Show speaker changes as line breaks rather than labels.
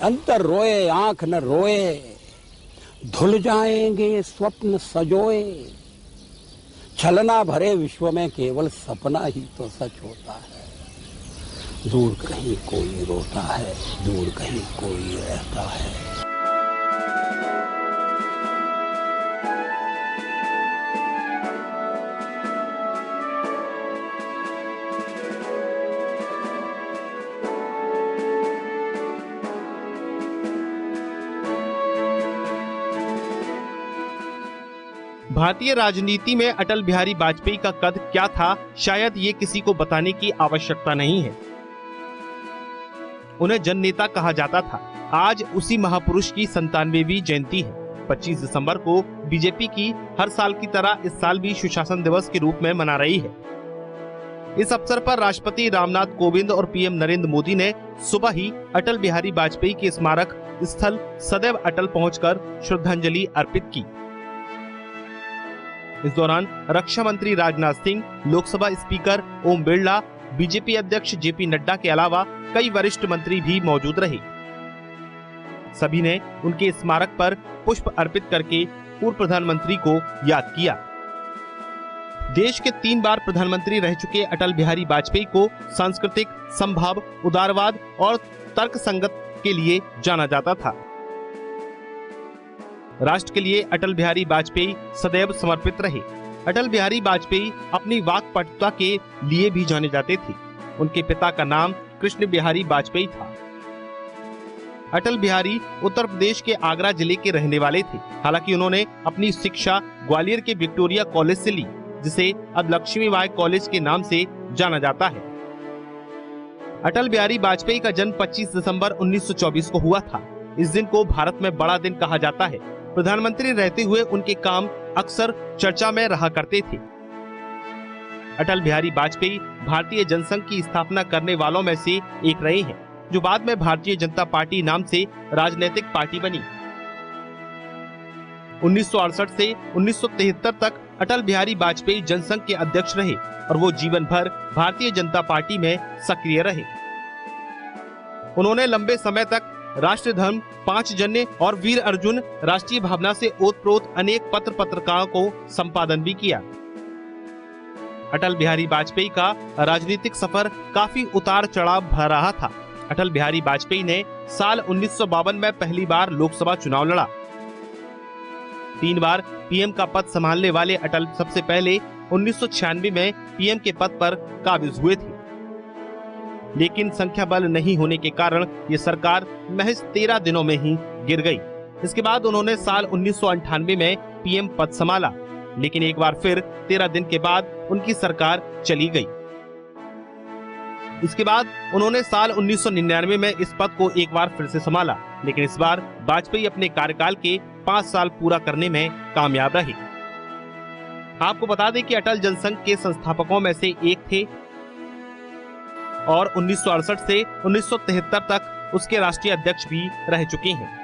अंतर रोए आंख न रोए, धुल जाएंगे स्वप्न सजोए। छलना भरे विश्व में केवल सपना ही तो सच होता है। दूर कहीं कोई रोता है, दूर कहीं कोई रहता है।
भारतीय राजनीति में अटल बिहारी वाजपेयी का कद क्या था, शायद ये किसी को बताने की आवश्यकता नहीं है। उन्हें जननेता कहा जाता था। आज उसी महापुरुष की 97वीं जयंती है। 25 दिसंबर को बीजेपी की हर साल की तरह इस साल भी सुशासन दिवस के रूप में मना रही है। इस अवसर पर राष्ट्रपति रामनाथ कोविंद और पीएम नरेंद्र मोदी ने सुबह ही अटल बिहारी वाजपेयी के स्मारक स्थल सदैव अटल पहुंचकर श्रद्धांजलि अर्पित की। इस दौरान रक्षा मंत्री राजनाथ सिंह, लोकसभा स्पीकर ओम बिरला, बीजेपी अध्यक्ष जेपी नड्डा के अलावा कई वरिष्ठ मंत्री भी मौजूद रहे। सभी ने उनके स्मारक पर पुष्प अर्पित करके पूर्व प्रधानमंत्री को याद किया। देश के 3 बार प्रधानमंत्री रह चुके अटल बिहारी वाजपेयी को सांस्कृतिक संभाव, उदारवाद और तर्कसंगत के लिए जाना जाता था। राष्ट्र के लिए अटल बिहारी वाजपेयी सदैव समर्पित रहे। अटल बिहारी वाजपेयी अपनी वाक्पटुता के लिए भी जाने जाते थे। उनके पिता का नाम कृष्ण बिहारी वाजपेयी था। अटल बिहारी उत्तर प्रदेश के आगरा जिले के रहने वाले थे। हालांकि उन्होंने अपनी शिक्षा ग्वालियर के विक्टोरिया कॉलेज से ली, जिसे अब लक्ष्मीबाई कॉलेज के नाम से जाना जाता है। अटल बिहारी वाजपेयी का जन्म 25 दिसंबर 1924 को हुआ था। इस दिन को भारत में बड़ा दिन कहा जाता है। प्रधानमंत्री रहते हुए उनके काम अक्सर चर्चा में रहा करते थे। अटल बिहारी वाजपेयी भारतीय जनसंघ की स्थापना करने वालों में से एक रहे हैं, जो बाद में भारतीय जनता पार्टी नाम से राजनीतिक पार्टी बनी। 1968 से 1973 तक अटल बिहारी वाजपेयी जनसंघ के अध्यक्ष रहे और वो जीवन भर भारतीय जनता पार्टी में सक्रिय रहे। उन्होंने लंबे समय तक राष्ट्र धर्म, 5 जन्य और वीर अर्जुन, राष्ट्रीय भावना से ओतप्रोत अनेक पत्र पत्रिकाओं को संपादन भी किया। अटल बिहारी वाजपेयी का राजनीतिक सफर काफी उतार चढ़ाव भरा रहा था। अटल बिहारी वाजपेयी ने साल 1952 में पहली बार लोकसभा चुनाव लड़ा। 3 बार पीएम का पद संभालने वाले अटल सबसे पहले 1996 में पीएम के पद पर काबिज हुए थे, लेकिन संख्या बल नहीं होने के कारण ये सरकार महज 13 दिनों में ही गिर गई। इसके बाद उन्होंने साल 1998 में पीएम पद संभाला, लेकिन एक बार फिर 13 दिन के बाद उनकी सरकार चली गई। इसके बाद उन्होंने साल 1999 में इस पद को एक बार फिर से संभाला, लेकिन इस बार वाजपेयी अपने कार्यकाल के 5 साल पूरा करने में कामयाब रहे। आपको बता दें कि अटल जनसंघ के संस्थापकों में से एक थे और 1968 से 1973 तक उसके राष्ट्रीय अध्यक्ष भी रह चुके हैं।